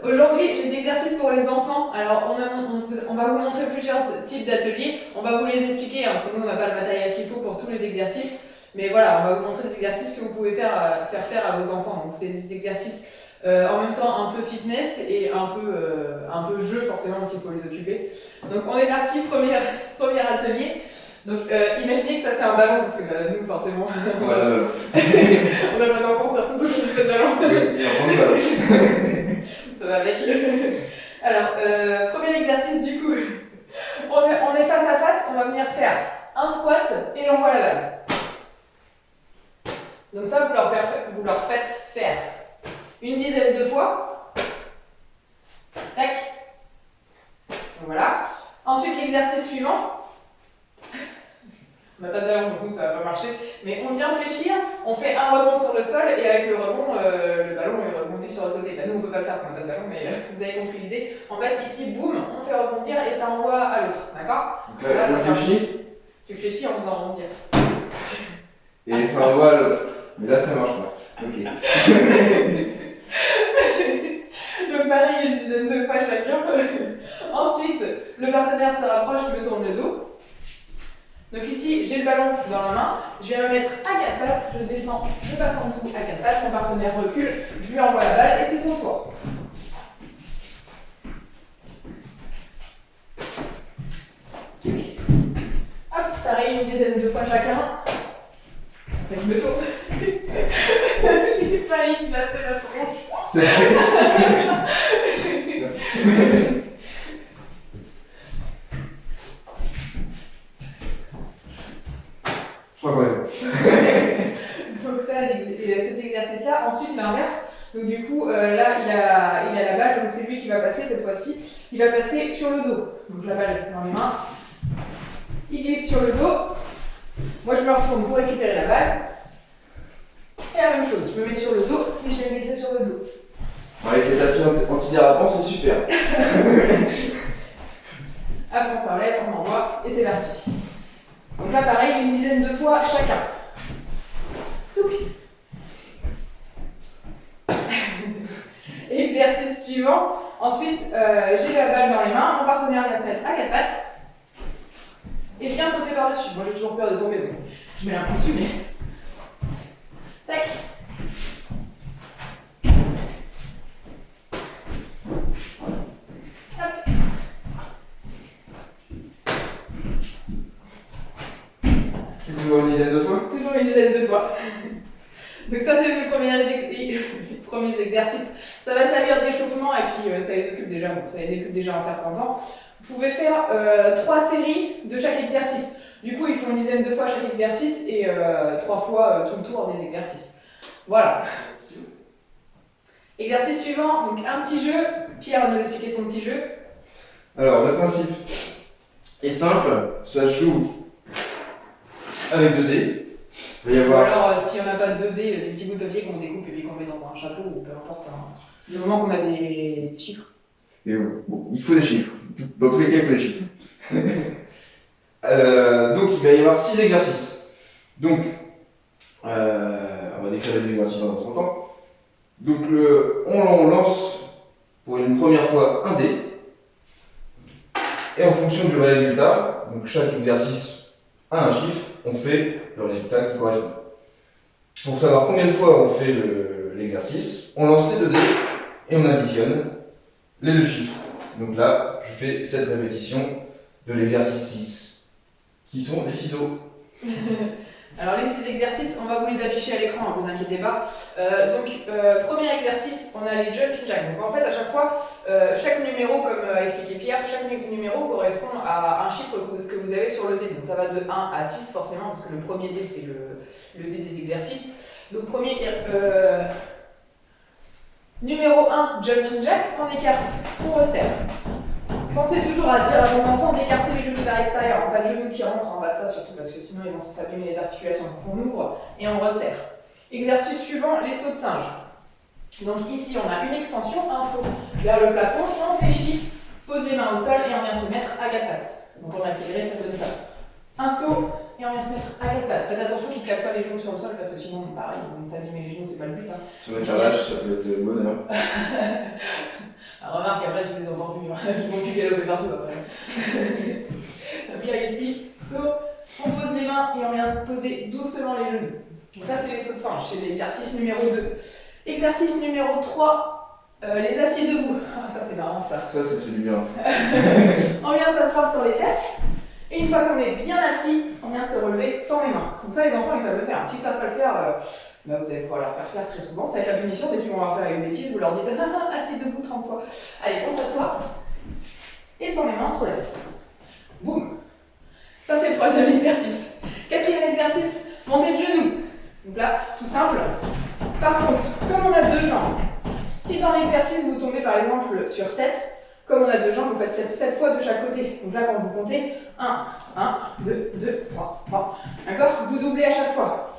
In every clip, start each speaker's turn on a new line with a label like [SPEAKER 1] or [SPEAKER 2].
[SPEAKER 1] Aujourd'hui, les exercices pour les enfants, alors on va vous montrer plusieurs types d'ateliers, on va vous les expliquer, parce que nous on n'a pas le matériel qu'il faut pour tous les exercices, mais voilà, on va vous montrer des exercices que vous pouvez faire à vos enfants. Donc c'est des exercices en même temps un peu fitness et un peu jeu forcément parce qu'il faut les occuper. Donc on est parti, premier atelier. Donc imaginez que ça c'est un ballon, parce que nous forcément on n'a pas d'enfants surtout donc on fait de ballon.
[SPEAKER 2] Oui,
[SPEAKER 1] Ça va avec. Alors, premier exercice du coup, on est face à face, on va venir faire un squat et l'envoi à la balle. Donc ça, vous leur faites faire une dizaine de fois. Tac. Donc voilà. Ensuite, l'exercice suivant. On n'a pas de ballon, donc ça va pas marcher. Mais on vient fléchir, on fait un rebond sur le sol et avec le rebond, le ballon est rebondi sur l'autre côté. Bah, nous, on peut pas le faire parce qu'on n'a pas de ballon, mais vous avez compris l'idée. En fait, ici, boum, on fait rebondir et ça envoie à l'autre. D'accord?
[SPEAKER 2] Donc là, tu fléchis.
[SPEAKER 1] Tu fléchis en faisant rebondir.
[SPEAKER 2] Et ça envoie à l'autre. Mais là, ça marche pas. Ok.
[SPEAKER 1] Donc pareil, une dizaine de fois chacun. Ensuite, le partenaire se rapproche, me tourne le dos. Donc ici, j'ai le ballon dans la main, je viens me mettre à 4 pattes, je descends, je passe en dessous à 4 pattes, mon partenaire recule, je lui envoie la balle et c'est son tour. Hop, pareil, une dizaine de fois chacun. Je me tourne. J'ai failli éclater la tronche.
[SPEAKER 2] Je crois quand même.
[SPEAKER 1] Donc ça, cet exercice-là. Ensuite, l'inverse. Donc du coup, là, il a la balle, donc c'est lui qui va passer cette fois-ci. Il va passer sur le dos. Donc la balle dans les mains. Il glisse sur le dos. Moi, je me retourne pour récupérer la balle. Et la même chose, je me mets sur le dos et je vais me glisser sur le dos.
[SPEAKER 2] Avec les tapis antidérapants, c'est super.
[SPEAKER 1] Après, on s'enlève, on envoie et c'est parti. Donc là, pareil, une dizaine de fois chacun. Exercice suivant. Ensuite, j'ai la balle dans les mains, mon partenaire vient se mettre à 4 pattes. Et je viens sauter par-dessus. Moi, j'ai toujours peur de tomber, donc je mets la main dessus, mais... Tac. Hop.
[SPEAKER 2] Toujours une dizaine de fois?
[SPEAKER 1] Toujours une dizaine de fois. Donc ça, c'est mes premiers exercices. Ça va servir d'échauffement et puis ça les occupe déjà un certain temps. Vous pouvez faire 3 séries de chaque exercice. Du coup, ils font une dizaine de fois chaque exercice et 3 fois tout le tour des exercices. Voilà. Exercice suivant, donc un petit jeu. Pierre va nous expliquer son petit jeu.
[SPEAKER 2] Alors, le principe est simple, ça se joue avec 2 dés. Il va y avoir...
[SPEAKER 1] Alors, si on n'a pas de 2D, des petits bouts de papier qu'on découpe et puis qu'on met dans un chapeau ou peu importe. Du moment qu'on a des chiffres.
[SPEAKER 2] Et bon, il faut des chiffres. Dans tous les cas, il faut des chiffres. Donc, il va y avoir 6 exercices. Donc, on va décrire les exercices dans un temps. Donc, on lance pour une première fois un dé. Et en fonction du résultat, donc chaque exercice a un chiffre, on fait le résultat qui correspond. Pour savoir combien de fois on fait l'exercice, on lance les 2 dés et on additionne les 2 chiffres. Donc là, je fais 7 répétitions de l'exercice 6, qui sont les ciseaux.
[SPEAKER 1] Alors les 6 exercices, on va vous les afficher à l'écran, ne vous inquiétez pas. Premier exercice, on a les jumping jacks. Donc en fait, à chaque fois, chaque numéro, comme a expliqué Pierre, chaque numéro correspond à un chiffre que vous avez sur le dé. Donc ça va de 1 à 6 forcément, parce que le premier dé, c'est le dé des exercices. Donc numéro 1, jumping jack, on écarte, on resserre. Pensez toujours à dire à vos enfants d'écarter les genoux vers l'extérieur, pas de genoux qui rentrent en bas de ça surtout parce que sinon ils vont s'abîmer les articulations. On ouvre et on resserre. Exercice suivant, les sauts de singe. Donc ici on a une extension, un saut vers le plafond, on fléchit, pose les mains au sol et on vient se mettre à 4 pattes. Donc on a accéléré, ça donne ça. Un saut et on vient se mettre à 4 pattes. Faites attention qu'ils ne claquent pas les genoux sur le sol parce que sinon pareil, ils vont s'abîmer les genoux, c'est pas le but.
[SPEAKER 2] Sur le carrelage, ça peut être bonheur.
[SPEAKER 1] Alors, remarque, après, tu les entends plus, hein. Ils vont plus galoper partout après. Donc là, ici, saut, on pose les mains et on vient poser doucement les genoux. Donc ça, c'est les sauts de singe, c'est l'exercice numéro 2. Exercice numéro 3, les assis debout. Ah, ça, c'est marrant, ça.
[SPEAKER 2] Ça fait du bien.
[SPEAKER 1] On vient s'asseoir sur les fesses. Et une fois qu'on est bien assis, on vient se relever sans les mains. Donc ça, les enfants, ils savent le faire. S'ils ne savent pas le faire, bah, vous allez pouvoir leur faire très souvent. Ça va être la punition. Dès qu'ils vont leur faire une bêtise, vous leur dites « assis debout 30 fois ». Allez, on s'assoit. Et sans les mains, on se relève. Boum. Ça, c'est le 3e exercice. 4e exercice, montée de genoux. Donc là, tout simple. Par contre, comme on a 2 jambes, si dans l'exercice, vous tombez par exemple sur 7, comme on a 2 jambes, vous faites 7 fois de chaque côté. Donc là, quand vous comptez, 1, 2, 3, 3. D'accord? Vous doublez à chaque fois.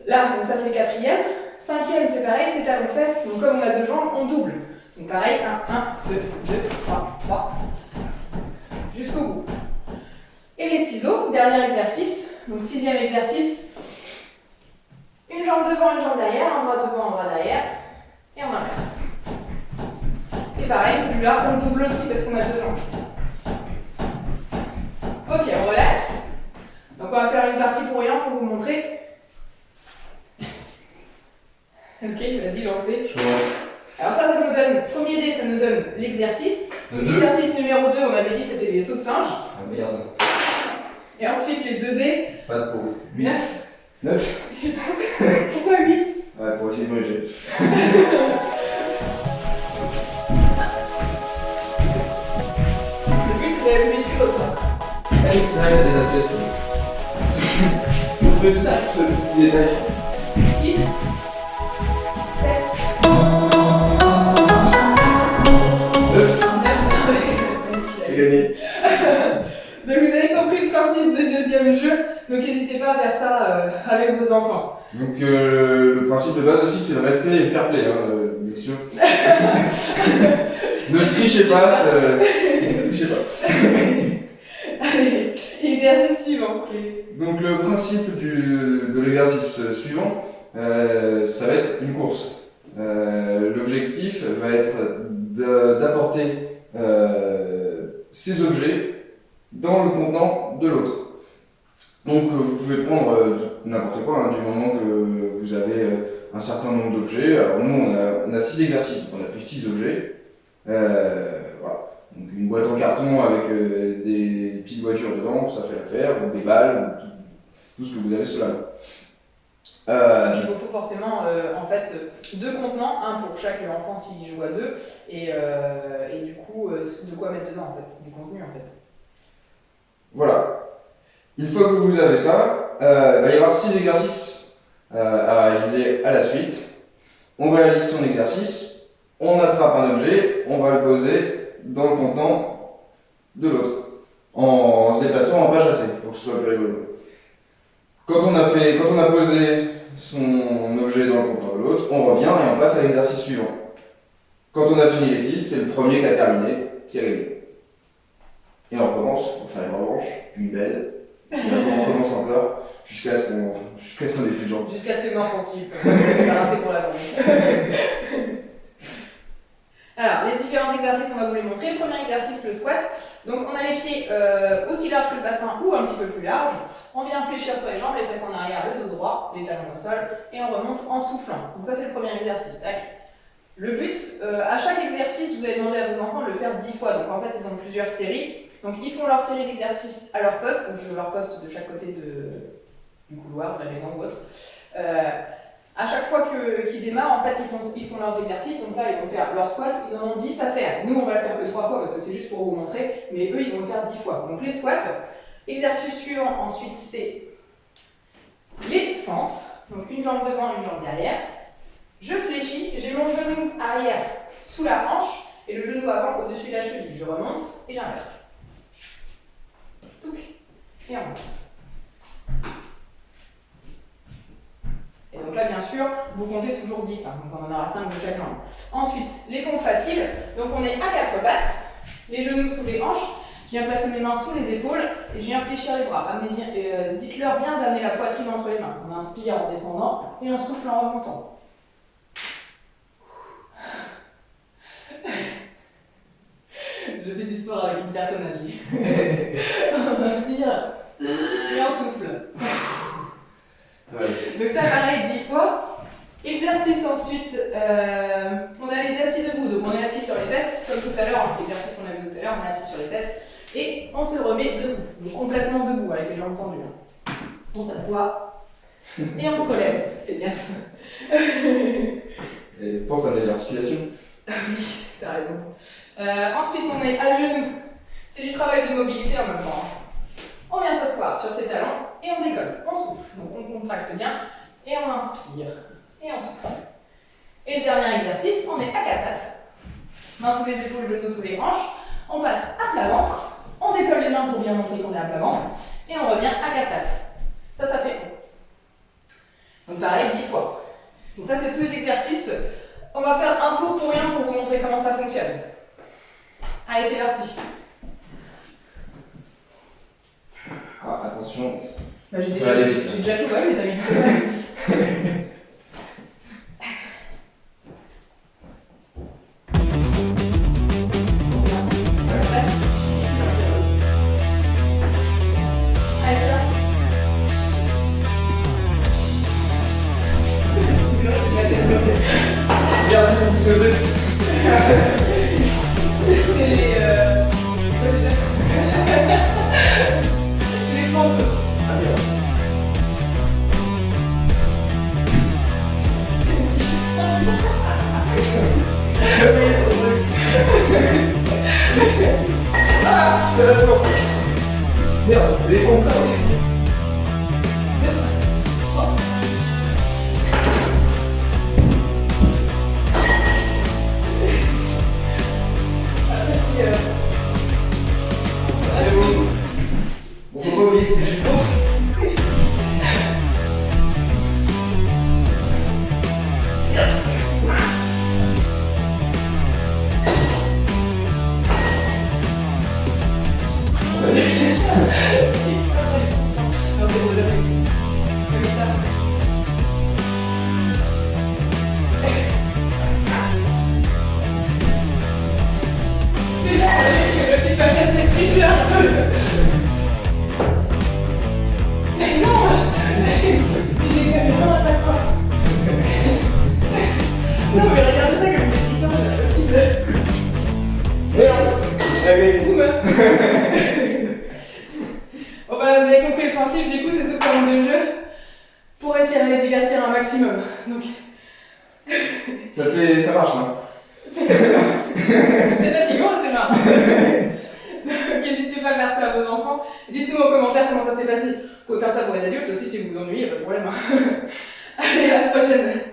[SPEAKER 1] Là, donc ça c'est le 4e. 5e, c'est pareil, c'est talons-fesses. Donc comme on a 2 jambes, on double. Donc pareil, 1, 2, 3, 3. Jusqu'au bout. Et les ciseaux, dernier exercice. Donc 6e exercice. Une jambe devant, une jambe derrière, un bras devant, un bras derrière. Et on inverse. Et pareil, celui-là, on double aussi parce qu'on a 2 jambes. Ok, on relâche. Donc on va faire une partie pour rien pour vous montrer. Ok, vas-y, lancez.
[SPEAKER 2] Je commence.
[SPEAKER 1] Alors ça nous donne, premier dé, ça nous donne l'exercice. L'exercice numéro 2, on avait dit c'était les sauts de singe.
[SPEAKER 2] Ah merde.
[SPEAKER 1] Et ensuite les 2 dés.
[SPEAKER 2] Pas de peau. 8.
[SPEAKER 1] 9.
[SPEAKER 2] 9.
[SPEAKER 1] Pourquoi 8?
[SPEAKER 2] Ouais, pour essayer de corriger.
[SPEAKER 1] Le but c'est d'aller plus vite que l'autre.
[SPEAKER 2] Allez, c'est vrai, il y a des appels, ça. Ça peut être ça, ce petit détail.
[SPEAKER 1] 6, 7,
[SPEAKER 2] 9.
[SPEAKER 1] 9.
[SPEAKER 2] J'ai gagné.
[SPEAKER 1] Donc vous avez compris le principe du 2e jeu, donc n'hésitez pas à faire ça avec vos enfants.
[SPEAKER 2] Donc le principe de base aussi, c'est le respect et le fair play, hein, bien sûr. Ne trichez pas, ne trichez pas.
[SPEAKER 1] Allez, exercice suivant.
[SPEAKER 2] Donc le principe de l'exercice suivant, ça va être une course. L'objectif va être d'apporter ces objets dans le contenant de l'autre. Donc vous pouvez prendre n'importe quoi, hein, du moment que vous avez un certain nombre d'objets. Alors nous on a 6 exercices, donc on a pris 6 objets. Voilà. Donc une boîte en carton avec des petites voitures dedans, ça fait l'affaire, ou des balles, ou tout ce que vous avez sous la main.
[SPEAKER 1] Il vous faut forcément en fait 2 contenants, un pour chaque enfant s'il joue à 2, et du coup de quoi mettre dedans en fait, du contenu en fait.
[SPEAKER 2] Voilà. Une fois que vous avez ça, il va y avoir 6 exercices à réaliser à la suite. On réalise son exercice, on attrape un objet, on va le poser dans le contenant de l'autre, en se déplaçant en pas chassé, pour que ce soit plus rigolo. Quand on a posé son objet dans le contenant de l'autre, on revient et on passe à l'exercice suivant. Quand on a fini les 6, c'est le premier qui a terminé, qui a gagné. Et on recommence, on fait une revanche, puis une belle, et après on recommence encore, jusqu'à ce qu'on ait plus de jambes.
[SPEAKER 1] Jusqu'à ce que mort s'en suive, comme ça on est débarrassé pour la journée. Alors, les différents exercices, on va vous les montrer. Premier exercice, le squat. Donc on a les pieds aussi larges que le bassin ou un petit peu plus larges. On vient fléchir sur les jambes, les fesses en arrière, le dos droit, les talons au sol, et on remonte en soufflant. Donc ça c'est le premier exercice. Tac. Le but, à chaque exercice, vous allez demander à vos enfants de le faire 10 fois. Donc en fait, ils ont plusieurs séries. Donc ils font leur série d'exercices à leur poste, donc ils ont leur poste de chaque côté du couloir, de la maison ou autre. À chaque fois qu'ils démarrent, en fait, ils font leurs exercices. Donc là, ils vont faire leur squat, ils en ont 10 à faire. Nous, on va le faire que 3 fois parce que c'est juste pour vous montrer, mais eux, ils vont le faire 10 fois. Donc les squats. Exercice suivant, ensuite, c'est les fentes. Donc une jambe devant, une jambe derrière. Je fléchis, j'ai mon genou arrière sous la hanche et le genou avant au-dessus de la cheville. Je remonte et j'inverse. Et on monte. Et donc là, bien sûr, vous comptez toujours 10, hein, donc on en aura 5 de chaque jambe. Ensuite, les pompes faciles. Donc on est à 4 pattes, les genoux sous les hanches. Je viens placer mes mains sous les épaules et je viens fléchir les bras. Dites-leur bien d'amener la poitrine entre les mains. On inspire en descendant et on souffle en remontant. On inspire et on souffle.
[SPEAKER 2] Ouais.
[SPEAKER 1] Donc ça pareil 10 fois. Exercice ensuite, on a les assis debout, donc on est assis sur les fesses, comme tout à l'heure, c'est l'exercice qu'on a vu tout à l'heure, on est assis sur les fesses, et on se remet debout, donc complètement debout, avec les jambes tendues. On s'assoit, et on se relève, feignasse.
[SPEAKER 2] Et pense à des articulations.
[SPEAKER 1] Oui, t'as raison. Ensuite, on est à genoux, c'est du travail de mobilité en même temps. On vient s'asseoir sur ses talons, et on décolle, on souffle, donc on contracte bien, et on inspire. Et on souffle. Et le dernier exercice, on est à quatre pattes. Mains sous les épaules, genoux sous les hanches. On passe à plat ventre. On décolle les mains pour bien montrer qu'on est à plat ventre. Et on revient à quatre pattes. Ça fait 1. Donc pareil, 10 fois. Donc ça, c'est tous les exercices. On va faire un tour pour rien pour vous montrer comment ça fonctionne. Allez, c'est parti.
[SPEAKER 2] Ah, attention.
[SPEAKER 1] Bah, j'ai
[SPEAKER 2] Ça va aller vite.
[SPEAKER 1] déjà tout, ouais, mais t'as mis du temps aussi.
[SPEAKER 2] Merde, c'est des pompes. Bon, faut pas oublier que c'est juste pour.
[SPEAKER 1] Non mais regardez ça comme des tricheurs,
[SPEAKER 2] Merde.
[SPEAKER 1] Bon voilà, vous avez compris le principe, du coup c'est sous forme de jeu pour essayer de les divertir un maximum. Donc
[SPEAKER 2] Ça marche là.
[SPEAKER 1] c'est fatigant, c'est marrant. Donc n'hésitez pas à faire ça à vos enfants. Dites-nous en commentaire comment ça s'est passé. Vous pouvez faire ça pour les adultes aussi si vous vous ennuyez, pas de problème. Allez, à la prochaine.